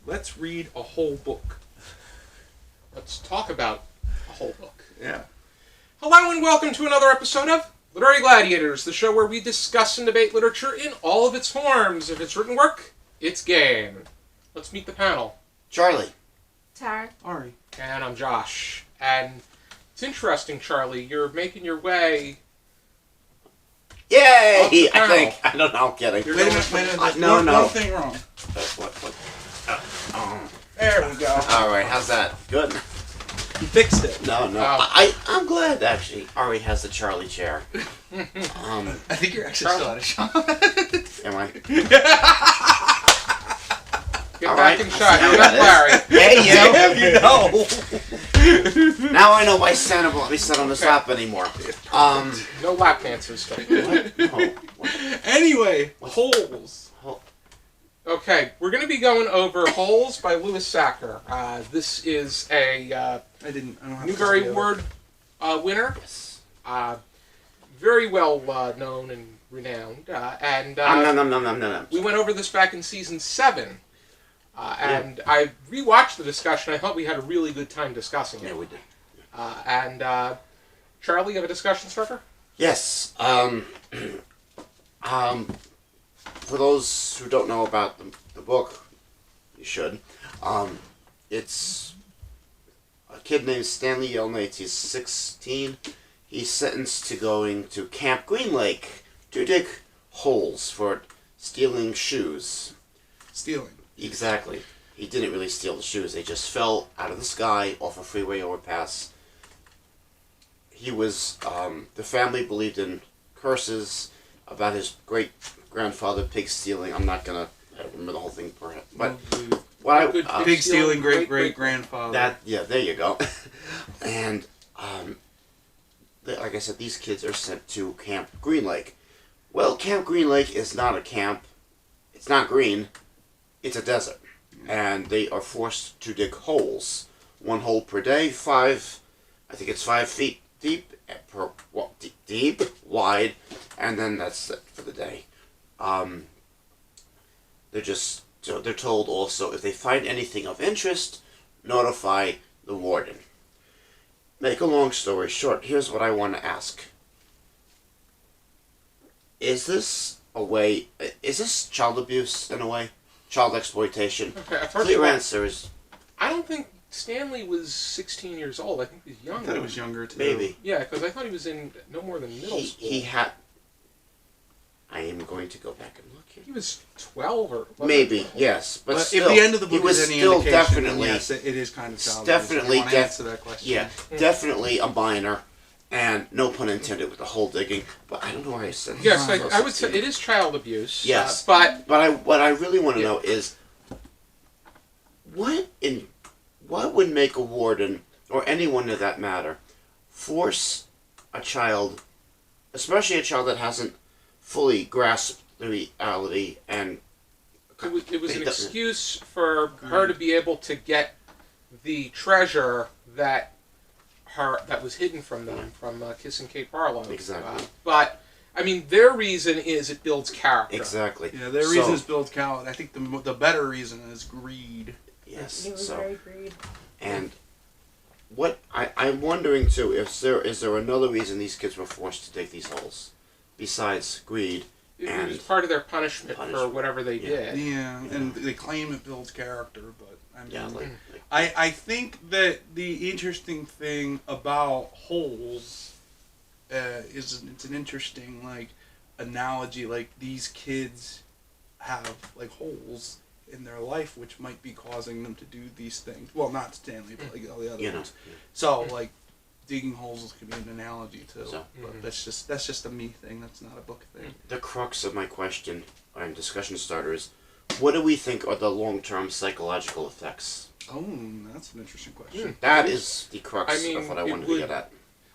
let's read a whole book. Let's talk about a whole book. Yeah. Hello and welcome to another episode of Literary Gladiators, the show where we discuss and debate literature in all of its forms. If it's written work, it's game. Let's meet the panel. Charlie. Tara. Ari. And I'm Josh. And it's interesting, Charlie, you're making your way... Yay! I think. I don't know, I'm kidding. You're Wait a going minute, there's no, one, no. one thing wrong. There we go. Alright, how's that? Good? You fixed it. No. Oh. I'm glad, actually. Ari has the Charlie chair. I think you're actually still out of shot. Am I? Get All back right, in I shot. see how You're not that Larry. Hey, you! Damn, you know. Now I know why Santa won't let me sit on his lap anymore. No lap dances. What? No. What? Anyway, Holes. Hole- Okay, we're going to be going over Holes by Louis Sachar. This is a I don't have Newbery to Award winner. Yes. Very well known and renowned. No. We went over this back in season 7. And I rewatched the discussion. I thought we had a really good time discussing it. Yeah, we did. Charlie, you have a discussion starter? Yes. For those who don't know about the book, you should. It's a kid named Stanley Yelnats. He's 16. He's sentenced to going to Camp Green Lake to dig holes for stealing shoes. Stealing. Exactly. He didn't really steal the shoes. They just fell out of the sky off a freeway overpass. He was, the family believed in curses about his great-grandfather pig stealing. I don't remember the whole thing, but Pig stealing great-great-grandfather. there you go. And, like I said, these kids are sent to Camp Green Lake. Well, Camp Green Lake is not a camp. It's not green. It's a desert. And they are forced to dig holes. 1 hole per day, 5 feet deep, deep, wide, and then that's it for the day. They're told also, if they find anything of interest, notify the warden. Make a long story short, here's what I want to ask. Is this child abuse in a way? Child exploitation? Okay, first Clear of all, answer is I don't think Stanley was 16 years old. I think he was I younger. thought it was younger, too. maybe. Yeah, because I thought he was in no more than middle school. I am going to go back and look here. He was 12 or... Maybe, yes, but still, if the end of the book he was is any still indication, definitely, then yes, it is kind of child definitely, abuse. I want to answer that question. yeah, definitely a minor, and no pun intended with the hole digging. But I don't know why I said. Yes, I would say it is child abuse. Yes, but what I really want to know is what would make a warden or anyone to that matter force a child, especially a child that hasn't fully grasped the reality and. It was an excuse for her to be able to get the treasure that was hidden from them, from Kiss and Kate Barlow. Exactly. But, I mean, their reason is it builds character. Exactly. Yeah, their reason is build count. I think the better reason is greed. Yes. He was very greed. And what I'm wondering too, is there another reason these kids were forced to dig these holes besides greed? It was part of their punishment for whatever they did. Yeah, and they claim it builds character, but I mean, Yeah, I think that the interesting thing about holes is it's an interesting analogy. Like these kids have holes in their life which might be causing them to do these things. Well, not Stanley, but all the other ones. Yeah. So digging holes could be an analogy too. So, but that's just a me thing. That's not a book thing. the crux of my question and discussion starter is, what do we think are the long-term psychological effects? Oh, that's an interesting question. That is the crux of what I it wanted to get at.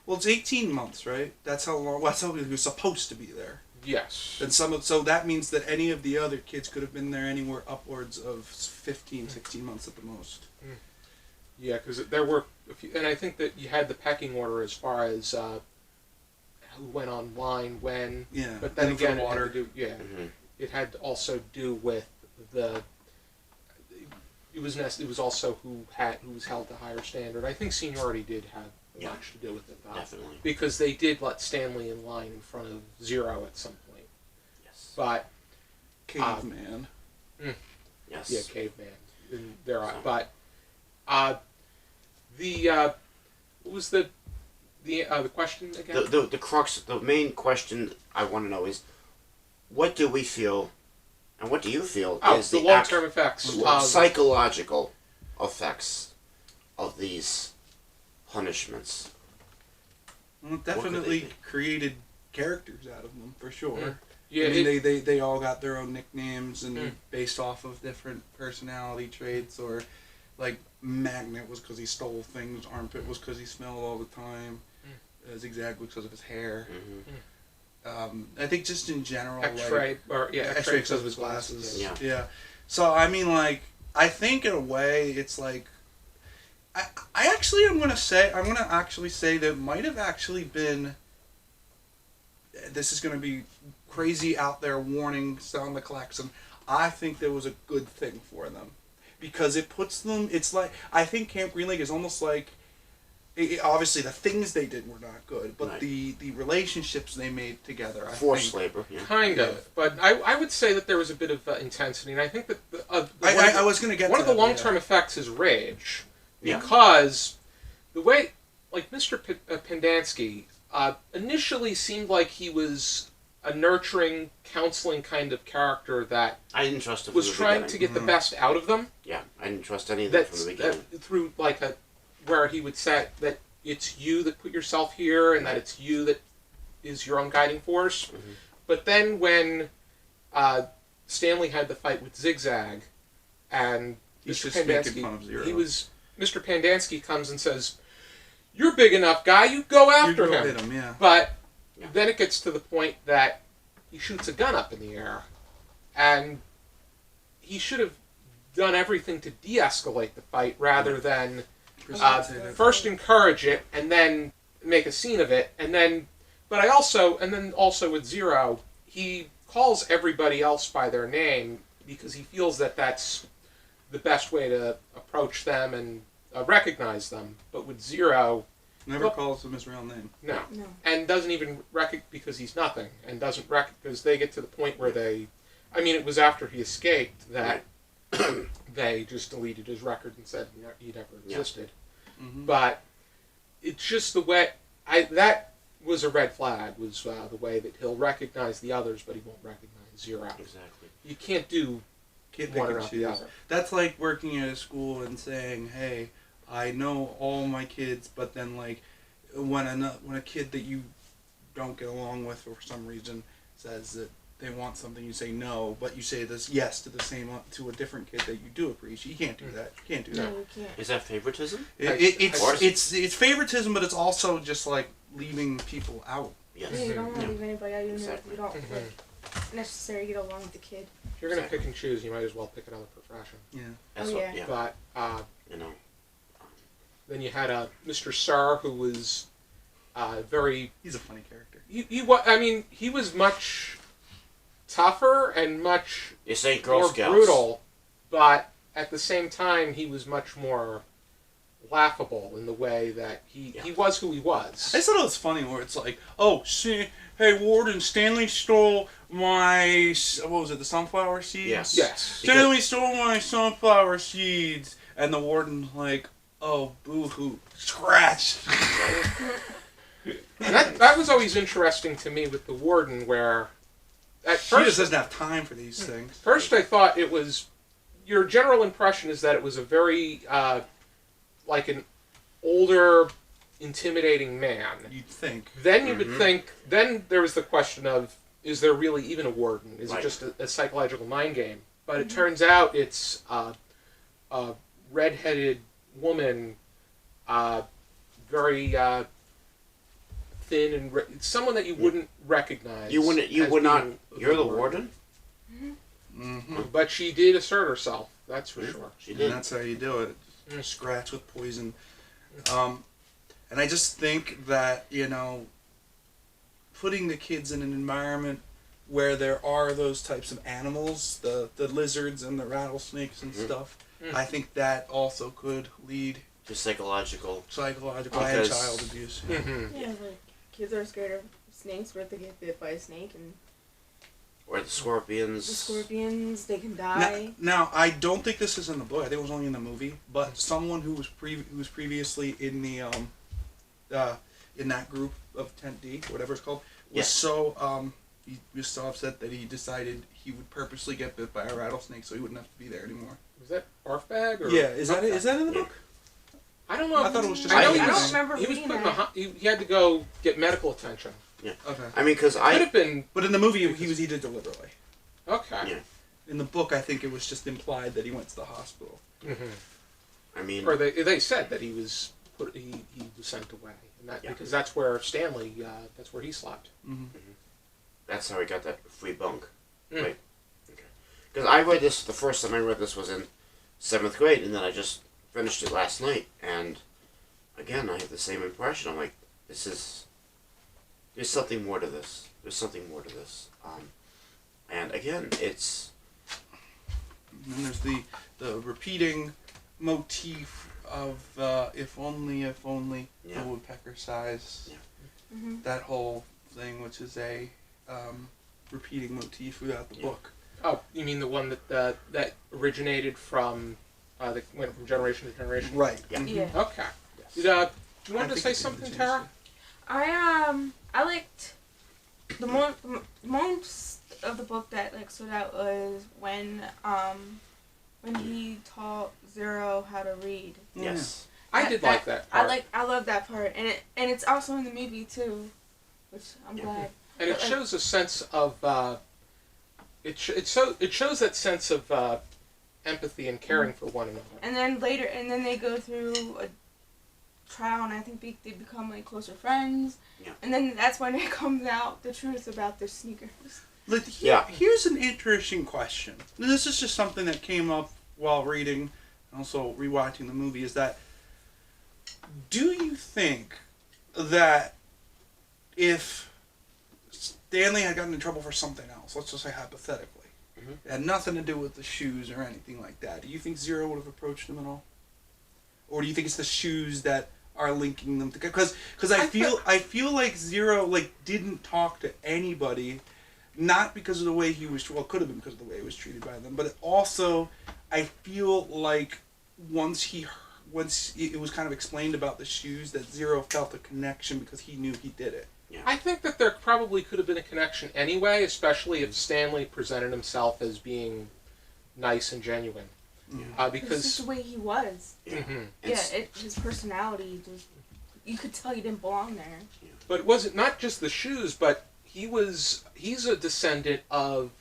Well, it's 18 months, right? That's how long. That's how he was supposed to be there. Yes. And so that means that any of the other kids could have been there anywhere upwards of 15, 16 months at the most. Yeah, because there were, and I think that you had the pecking order as far as who went online when. Yeah. But then again, water. it had to also do with the. it was also who was held to higher standard. I think seniority did have much to do with it, though. Definitely. Because they did let Stanley in line in front of Zero at some point. Yes. But Caveman. Yes. yeah, caveman. And there, So. but what was the question again? The crux, the main question I want to know is, what do we feel, and what do you feel is the the long-term effects. psychological effects of these punishments? Well, it definitely created characters out of them, for sure. Yeah, I mean, they all got their own nicknames and based off of different personality traits, or like Magnet was because he stole things, Armpit was because he smelled all the time, Zigzag was because of his hair. I think just in general, X-ray, X-ray because of his glasses. Yeah. So I mean, like, I think in a way it's like, I'm gonna actually say that might have actually been. This is gonna be crazy out there, warning, sound the klaxon. I think there was a good thing for them, because it puts them. It's like, I think Camp Green Lake is almost like. Obviously, the things they did were not good, but Right. the relationships they made together. Forced labor. Yeah. Kind of, but I would say that there was a bit of intensity, and I think that I was going to get one to of the that, long-term effects is rage, Yeah. because the way, like Mr. Pendansky, initially seemed like he was a nurturing, counseling kind of character that I didn't trust him was from the trying beginning. to get the best out of them. Yeah, I didn't trust any of them from the beginning. Through like where he would say that it's you that put yourself here, and that it's you that is your own guiding force. But then when Stanley had the fight with Zigzag, and He's Mr. just making Pendansky, fun of Zero. Mr. Pendansky comes and says, "You're big enough, guy. You go after him." Hit him, yeah. But Yeah. then it gets to the point that he shoots a gun up in the air, and he should have done everything to de-escalate the fight rather than first encourage it and then make a scene of it, and then also with Zero, he calls everybody else by their name because he feels that that's the best way to approach them and recognize them. But with Zero, Never calls him his real name. no. And doesn't even because he's nothing, and doesn't because they get to the point where it was after he escaped that they just deleted his record and said he never existed. But it's just the way that was a red flag, was the way that he'll recognize the others, but he won't recognize Zero. Exactly. You can't do one or not the other. That's like working at a school and saying, "Hey, I know all my kids," but then like when a kid that you don't get along with for some reason says that they want something, you say no, but you say this yes to a different kid that you do appreciate. You can't do that. You can't do that. No, you can't. Is that favoritism? It's favoritism, but it's also just like leaving people out. Yes. Yeah, you don't want to leave anybody out, even Exactly. if you don't necessarily get along with the kid. If you're going to pick and choose, you might as well pick another profession. Yeah. That's Oh, what, yeah. But you know. then you had Mr. Sir, who was very... He's a funny character. He was much tougher and much This ain't Girl more Scouts. brutal, but at the same time, he was much more laughable in the way that he was who he was. I just thought it was funny where it's like, oh, see, hey, Warden, Stanley stole my, what was it, the sunflower seeds? Yes. Stanley stole my sunflower seeds. And the Warden's like, oh, boo-hoo, scratch. And that was always interesting to me with the Warden, where at He just first, doesn't have time for these things. I thought it was... Your general impression is that it was a very, like an older, intimidating man. You'd think. Then you would think... Then there was the question of, is there really even a Warden? Is it just a psychological mind game? But it turns out it's a red-headed woman, very thin and someone that you wouldn't recognize. You would not. You're the Warden? Mm-hmm. But she did assert herself. That's for sure. She And did. that's how you do it. Scratch with poison. And I just think that, putting the kids in an environment where there are those types of animals, the lizards and the rattlesnakes and stuff, I think that also could lead Just psychological. psychological and Because- child abuse. Mm-hmm. Yeah, like kids are scared of snakes, but if they get bit by a snake and Or the scorpions. the scorpions, they can die. Now, I don't think this is in the book. I think it was only in the movie. But someone who was previously in the in that group of Tent D, whatever it's called, was Yes. so he was so upset that he decided he would purposely get bit by a rattlesnake so he wouldn't have to be there anymore. Was that barf bag? Or Yeah, is that it? Is that in the Yeah. book? I don't know. I thought it was just. I know I he don't was. remember He was reading put in the. that. He had to go get medical attention. Okay. I mean, because Could I. have been But in the movie, he did deliberately. okay. Yeah. In the book, I think it was just implied that he went to the hospital. Mm-hmm. I mean. Or they said that he was he was sent away, and that Yeah. because that's where Stanley that's where he slept. Mm-hmm. That's how he got that free bunk. Mm. Right. Okay. Because I read this, the first time I read this was in 7th grade, and then I just finished it last night, and again, I have the same impression. I'm like, there's something more to this. There's something more to this. And again, it's. And then there's the repeating motif of if only, Yeah. the woodpecker size. Yeah. Mm-hmm. That whole thing, which is a repeating motif throughout the Yeah. book. Oh, you mean the one that that originated from that went from generation to generation? Right. Yeah. Mhm. Yeah. Okay. Yes. Did you I want to think say it's something, indigenous. Tara? I liked the most of the book that like stood out was when he taught Zero how to read. Yes. I did like that part. I love that part, and it's also in the movie too, which I'm Yeah. glad. And it But, like- shows a sense of it shows that sense of empathy and caring for one another. And then later, they go through a trial, and I think they become like closer friends. Yeah. And then that's when it comes out the truth about their sneakers. Yeah. Here's an interesting question. This is just something that came up while reading and also rewatching the movie. Is that, do you think that if Stanley had gotten in trouble for something else, let's just say hypothetically, Mhm. it had nothing to do with the shoes or anything like that, do you think Zero would have approached him at all? Or do you think it's the shoes that are linking them together? Because I feel like Zero didn't talk to anybody, not because of the way he was, well, it could have been because of the way he was treated by them, but also I feel like once it was kind of explained about the shoes, that Zero felt a connection because he knew he did it. I think that there probably could have been a connection anyway, especially if Stanley presented himself as being nice and genuine. Yeah. It's just Because the way he was. Yeah. Mhm. It's- His personality just, you could tell he didn't belong there. But it wasn't not just the shoes, but he's a descendant of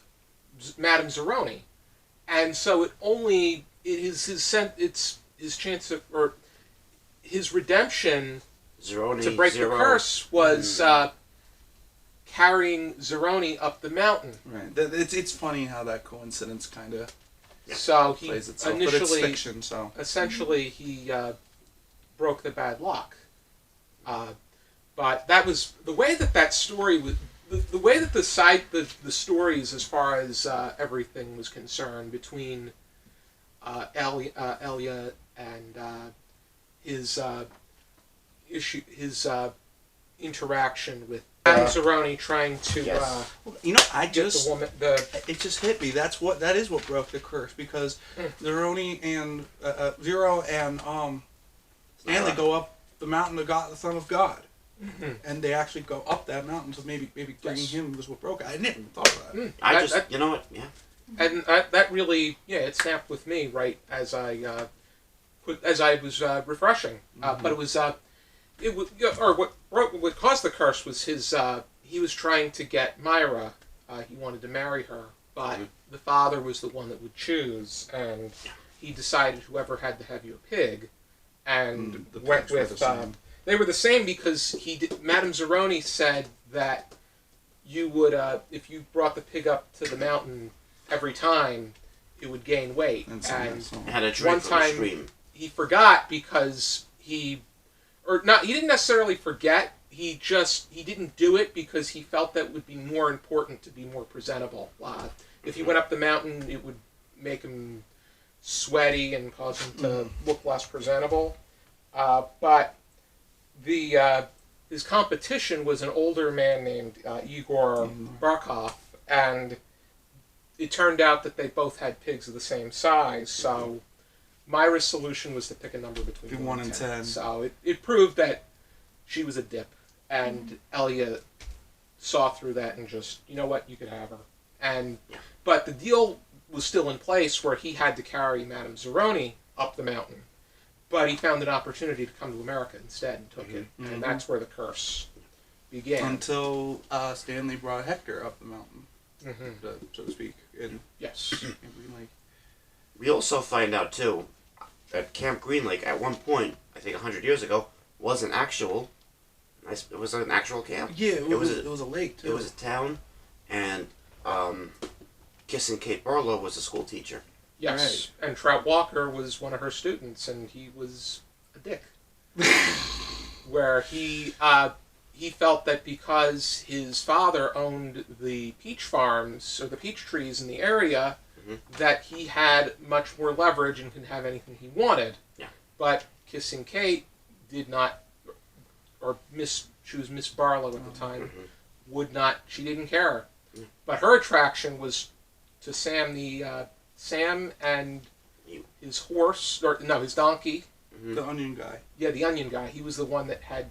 Madame Zeroni, and so it is his chance of, or his redemption Zeroni, to break Zero. the curse was carrying Zeroni up the mountain. Right. It's funny how that coincidence kind of Yeah. So he plays itself, but it's initially, fiction, so. essentially, he broke the bad luck. But that was the way that story was. The way that the stories as far as everything was concerned between Elia and his interaction with Zeroni trying to Yes. You know, I get just the woman it just hit me. That is what broke the curse, because Mm. Zeroni and Zero and Stanley go up the mountain to God, the Son of God, and they actually go up that mountain. So maybe bringing Yes. him was what broke it. I didn't even thought of that. You know what? Yeah. And that really, it snapped with me right as I was refreshing. But it was what caused the curse was he was trying to get Myra. He wanted to marry her, but the father was the one that would choose, and he decided whoever had the heavier pig, and The went pigs were with. the same. They were the same because Madame Zeroni said that you would, if you brought the pig up to the mountain every time, it would gain weight. And so, And Had a drink one from time- the stream. he forgot because he didn't necessarily forget. He didn't do it because he felt that would be more important to be more presentable. If he went up the mountain, it would make him sweaty and cause him to look less presentable. But his competition was an older man named Igor Barkov, and it turned out that they both had pigs of the same size, so Myra's solution was to pick a number between 1 and 10. So it proved that she was a dip, and Elliot saw through that and just, you know what, you could have her. But the deal was still in place where he had to carry Madame Zeroni up the mountain. But he found an opportunity to come to America instead and took it. And that's where the curse began. Until Stanley brought Hector up the mountain, so to speak. Yes. In Green Lake. We also find out, too, that Camp Green Lake, at one point, I think 100 years ago, was an actual... It was an actual camp. Yeah, it was a lake, too. It was a town, and Kissing Kate Barlow was a school teacher. Yes, right. And Trout Walker was one of her students, and he was a dick. Where he felt that because his father owned the peach farms, or the peach trees in the area, that he had much more leverage and could have anything he wanted. Yeah. But Kissing Kate did not, she was Miss Barlow at the time, she didn't care. But her attraction was to Sam and his horse, his donkey. The onion guy. Yeah, the onion guy. He was the one that had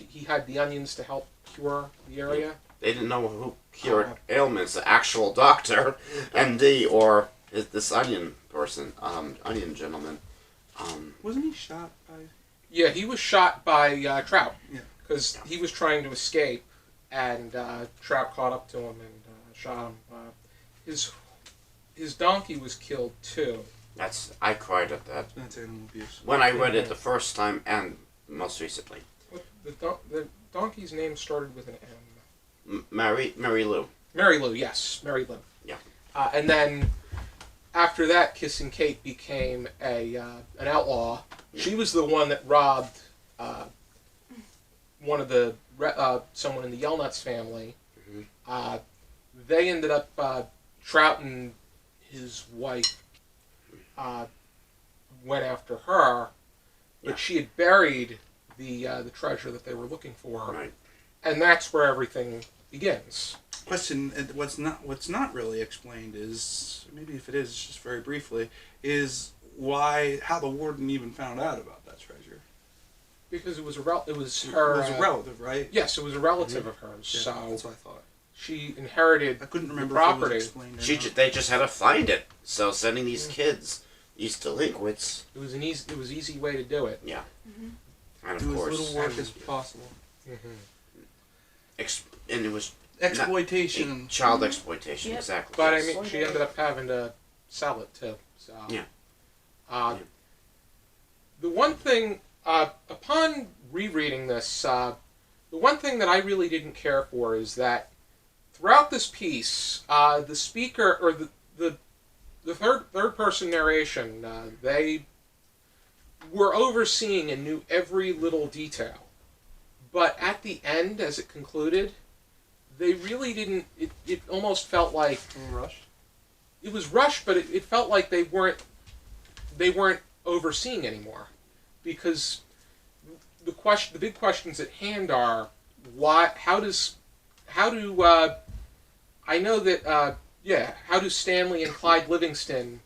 he had the onions to help cure the area. They didn't know who cured ailments, the actual doctor, MD, or this onion person, onion gentleman. Wasn't he shot by... Yeah, he was shot by Trout. Yeah. Because he was trying to escape, and Trout caught up to him and shot him. His donkey was killed too. I cried at that. That's animal abuse. When I read it the first time and most recently. The donkey's name started with an M. Mary Lou. Mary Lou, yes. Mary Lou. Yeah. And then after that, Kissing Kate became an outlaw. She was the one that robbed one of the someone in the Yellnuts family. They ended up Trout and his wife went after her, but she had buried the treasure that they were looking for, and that's where everything begins. Question: what's not really explained is, maybe if it is, just very briefly, is how the warden even found out about that treasure. Because it was her. It was a relative, right? Yes, it was a relative of hers. Yeah, so that's what I thought. She inherited. I couldn't remember the property. if it was explained or not. They just had to find it. So sending these kids, these delinquents. It was an easy way to do it. Yeah. And of course, little work as possible. And it was exploitation, child exploitation, exactly. But I mean, she ended up having to sell it too. So the one thing, upon rereading this, the one thing that I really didn't care for is that throughout this piece, the speaker or the third person narration, they were overseeing and knew every little detail. But at the end, as it concluded, they really didn't. It almost felt like rushed. It was rushed, but it felt like they weren't overseeing anymore, because the big questions at hand are how do Stanley and Clyde Livingston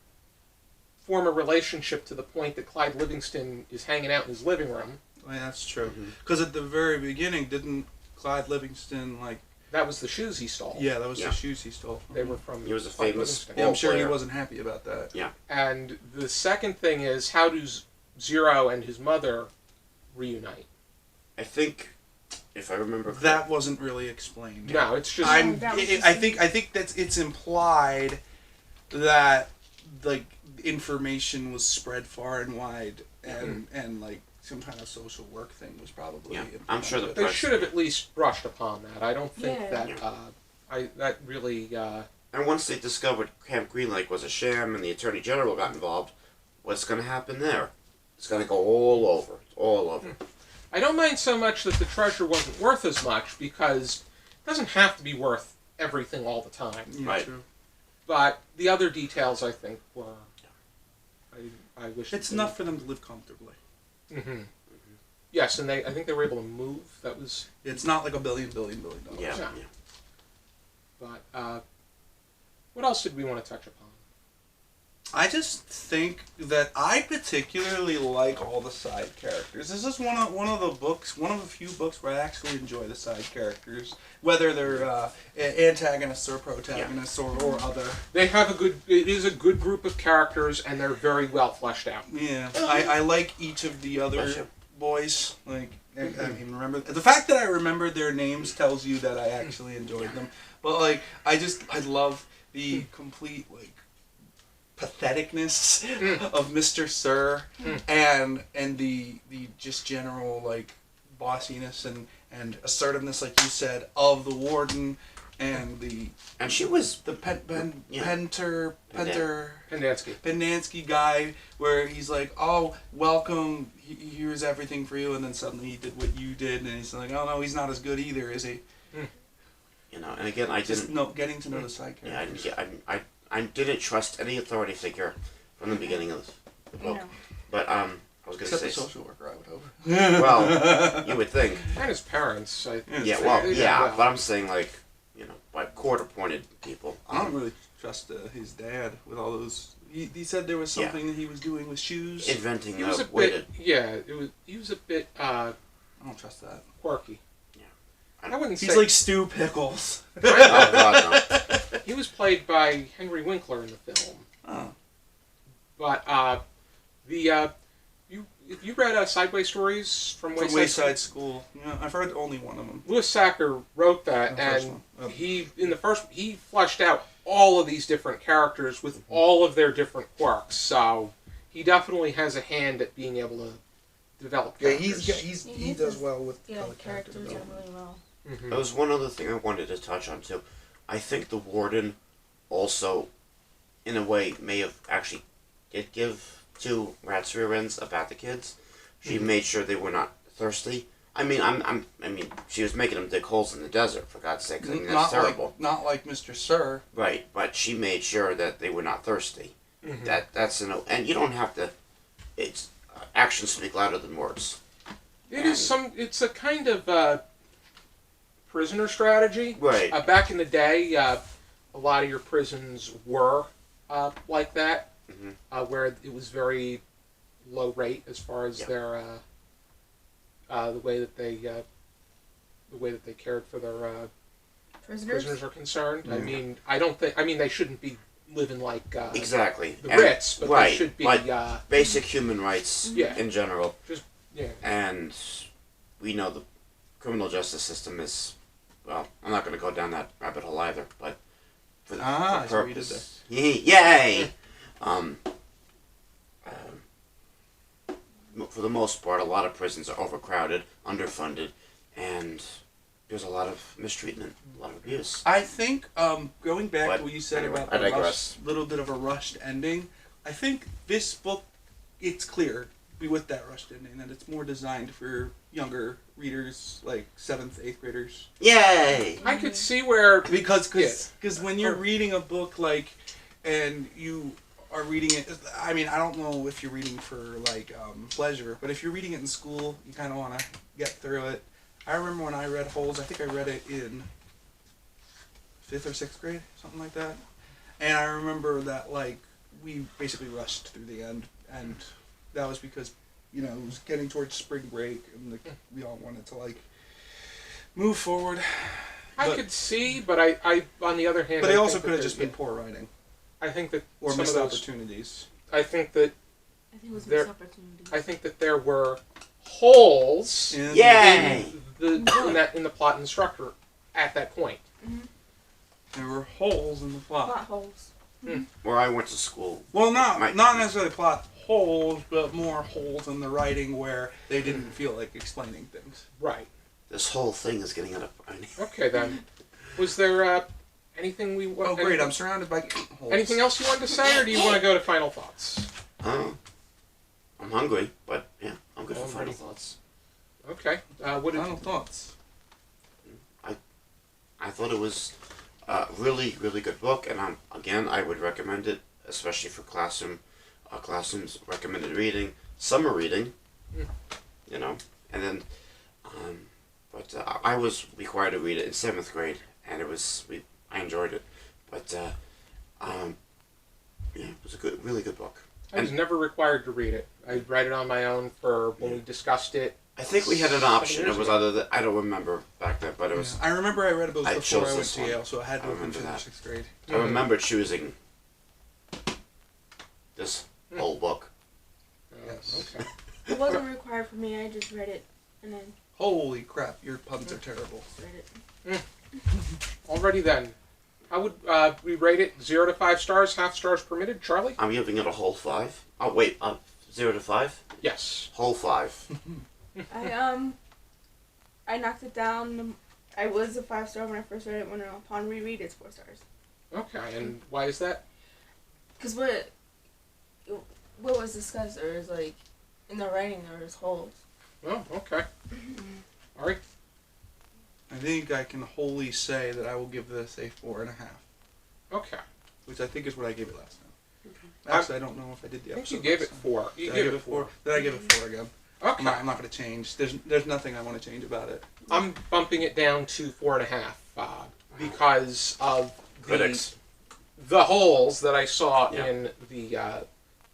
form a relationship to the point that Clyde Livingston is hanging out in his living room? I mean, that's true. Because at the very beginning, didn't Clyde Livingston That was the shoes he stole. Yeah, that was the shoes he stole. They were from. He was a famous. Yeah, I'm sure player. he wasn't happy about that. Yeah. And the second thing is, how do Zero and his mother reunite? I think, if I remember correctly, that wasn't really explained. No, it's just. I think that it's implied that information was spread far and wide, and some kind of social work thing was probably. Yeah, I'm sure they should have at least brushed upon that. I don't think that really. And once they discovered Camp Green Lake was a sham and the Attorney General got involved, what's going to happen there? It's going to go all over. I don't mind so much that the treasure wasn't worth as much, because it doesn't have to be worth everything all the time. Yeah, right. True. But the other details, I think, were I wish It's that enough for them to live comfortably. Mm-hmm. Yes, and I think they were able to move. That was. It's not like $1 billion dollars. Yeah. Yeah. But what else did we want to touch upon? I just think that I particularly like all the side characters. This is one of the few books where I actually enjoy the side characters, whether they're antagonists or protagonists or other. They have it is a good group of characters, and they're very well fleshed out. Yeah, I like each of the other boys. Like, I mean, remember the fact that I remember their names tells you that I actually enjoyed them. But like, I love the complete like patheticness of Mr. Sir and the just general like bossiness and assertiveness, like you said, of the warden and she was the Pendansky guy, where he's like, oh, welcome, here's everything for you, and then suddenly he did what you did, and he's like, oh no, he's not as good either, is he? You know, and again, I just didn't getting to know the side characters. Yeah, I didn't trust any authority figure from the beginning of the book. No. But I was going to Except say the social worker, I would hope. well, you would think. and his parents. Yeah, well, yeah, but I'm saying like, you know, like court-appointed people. I don't really trust his dad with all those. He said there was something that he was doing with shoes. Inventing He was a way bit. Yeah, he was a bit I don't trust that. quirky. Yeah. I wouldn't He's say like Stu Pickles. Oh God, no. he was played by Henry Winkler in the film. Oh. But if you read Sideways Stories from Wayside School. Yeah, I've heard only one of them. Louis Sachar wrote that, The first and one. he fleshed out all of these different characters with all of their different quirks. So he definitely has a hand at being able to develop Yeah, characters. he does well with Yeah, color characters character are development. really well. Mm-hmm. There was one other thing I wanted to touch on too. I think the warden also, in a way, may have actually did give to Rat's rear ends about the kids. She made sure they were not thirsty. I mean, I mean, she was making them dig holes in the desert, for God's sake. I mean, that's terrible. Not like Mr. Sir. Right, but she made sure that they were not thirsty. Mhm. That's and you don't have to. It's actions speak louder than words. It's a kind of prisoner strategy. Right. Back in the day, a lot of your prisons were like that, where it was very low rate as far as their the way that they cared for their prisoners are concerned. I mean, they shouldn't be living like Exactly. the Ritz, but right, they should be like basic human rights in general. yeah. And we know the criminal justice system is, well, I'm not going to go down that rabbit hole either, but for the So we did purpose. Yay! For the most part, a lot of prisons are overcrowded, underfunded, and there's a lot of mistreatment, a lot of abuse. I think, going back But to what you said anyway, about I the digress. little bit of a rushed ending, I think this book, it's clear with that rushed ending that it's more designed for younger readers, like 7th, 8th graders. Yay! I could see where Because when you're reading a book, like, and you are reading it, I mean, I don't know if you're reading for, like, pleasure, but if you're reading it in school, you kind of want to get through it. I remember when I read Holes, I think I read it in 5th or 6th grade, something like that. And I remember that, like, we basically rushed through the end, and that was because, you know, it was getting towards spring break, and we all wanted to, like, move forward. I could see, but I on the other hand, But I it also think could have that just been poor writing, I think that or some of missed those, opportunities. I think that I think it was There- missed opportunity. I think that there were holes Yay! in the plot and the structure at that point. There were holes in the plot. Plot holes. Where I went to school. Well, not Might- necessarily plot holes, but more holes in the writing where they didn't feel like explaining things. Right. This whole thing is getting out of. Okay then. Was there anything we want? Oh, great! I'm surrounded by holes. Anything else you wanted to say, or do you want to go to final thoughts? I'm hungry, but yeah, I'm good for I'm final ready. thoughts. Okay. What did Final thoughts. I thought it was a really, really good book, and I would recommend it, especially for classroom our classroom's recommended reading, summer reading, you know, and then, but I was required to read it in 7th grade, and I enjoyed it, but yeah, it was a really good book. I was never required to read it. I read it on my own for when we discussed it. I think we had an option. It was I don't remember back then, but it was. I remember I read about it before I went to one. Yale, so I had to I have been remember in that. 6th grade. I remember choosing this whole book. Yes. Okay. It wasn't required for me. I just read it and then Holy crap, your puns are terrible. read it. Alrighty then. How would we rate it? 0 to 5 stars, half stars permitted. Charlie? I'm giving it a whole 5. Oh wait, 0 to 5? Yes. Whole 5. I knocked it down. I was a 5-star when I first read it. When upon reread, it's 4 stars. Okay, and why is that? Because what was discussed, there was like in the writing there was holes. Oh, okay. Alright. I think I can wholly say that I will give this a 4.5, Okay. which I think is what I gave it last time. Okay. Actually, I don't know if I did the I think episode. you gave it last time. 4. You Did I gave give it it 4? 4. Then I give it 4 again. Okay. I'm not going to change. There's nothing I want to change about it. I'm bumping it down to 4.5 because of Critics. the holes that I saw Yeah. in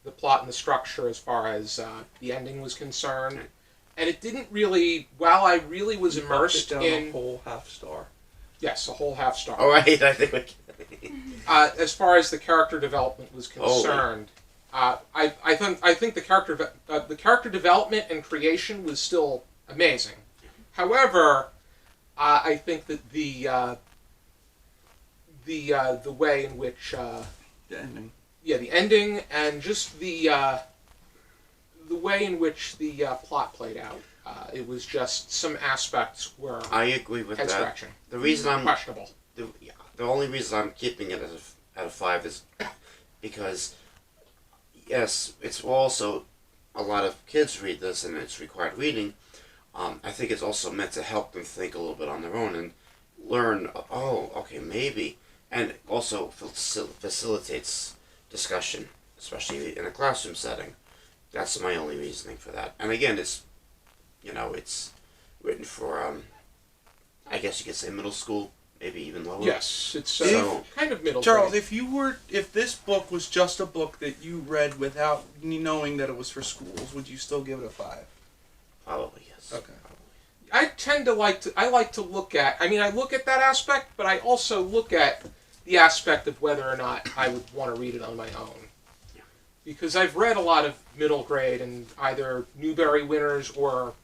the plot and the structure as far as the ending was concerned. And it didn't really, while I really was You immersed bumped it down in... a whole half star. Yes, a whole half star. Alright, I think we can. As far as the character development was concerned, I think the character development and creation was still amazing. However, I think that the way in which The ending. the ending and just the way in which the plot played out, it was just some aspects were I agree with head that. scratching, The reason I'm questionable. the only reason I'm keeping it at a 5 is because yes, it's also a lot of kids read this and it's required reading. I think it's also meant to help them think a little bit on their own and learn. Oh, okay, maybe, and also facilitates discussion, especially in a classroom setting. That's my only reasoning for that. And again, it's written for I guess you could say middle school, maybe even lower. Yes, it's So- kind of middle Charles, grade. if this book was just a book that you read without knowing that it was for schools, would you still give it a 5? Probably yes. Okay. I tend to like to look at. I mean, I look at that aspect, but I also look at the aspect of whether or not I would want to read it on my own. Yeah. Because I've read a lot of middle grade and either Newbery winners or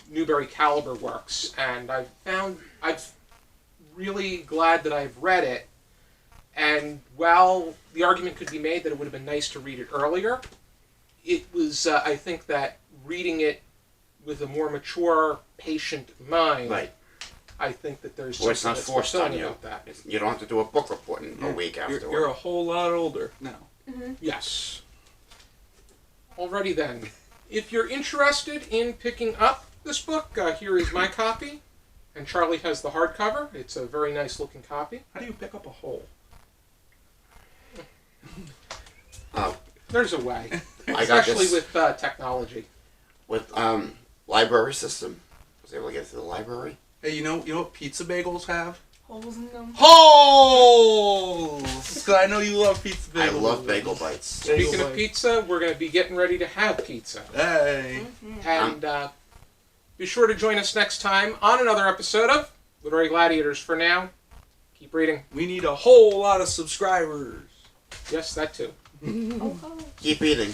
Newbery caliber works, and I'm really glad that I've read it. And while the argument could be made that it would have been nice to read it earlier, it was I think that reading it with a more mature, patient mind, Right. I think that there's Well, it's something not that's forced on fulfilling you. about that. You don't have to do a book report in a week afterward. You're a whole lot older now. Yes. Alrighty then. If you're interested in picking up this book, here is my copy, and Charlie has the hardcover. It's a very nice looking copy. How do you pick up a hole? There's a way, I got especially this with technology. with library system. I was able to get to the library. Hey, you know what pizza bagels have? Holes in them. Holes! Because I know you love pizza bagels. I love bagel bites. Speaking of bite. pizza, we're going to be getting ready to have pizza. Hey. And be sure to join us next time on another episode of Literary Gladiators. For now, keep reading. We need a whole lot of subscribers. Yes, that too. Oh, oh. Keep eating.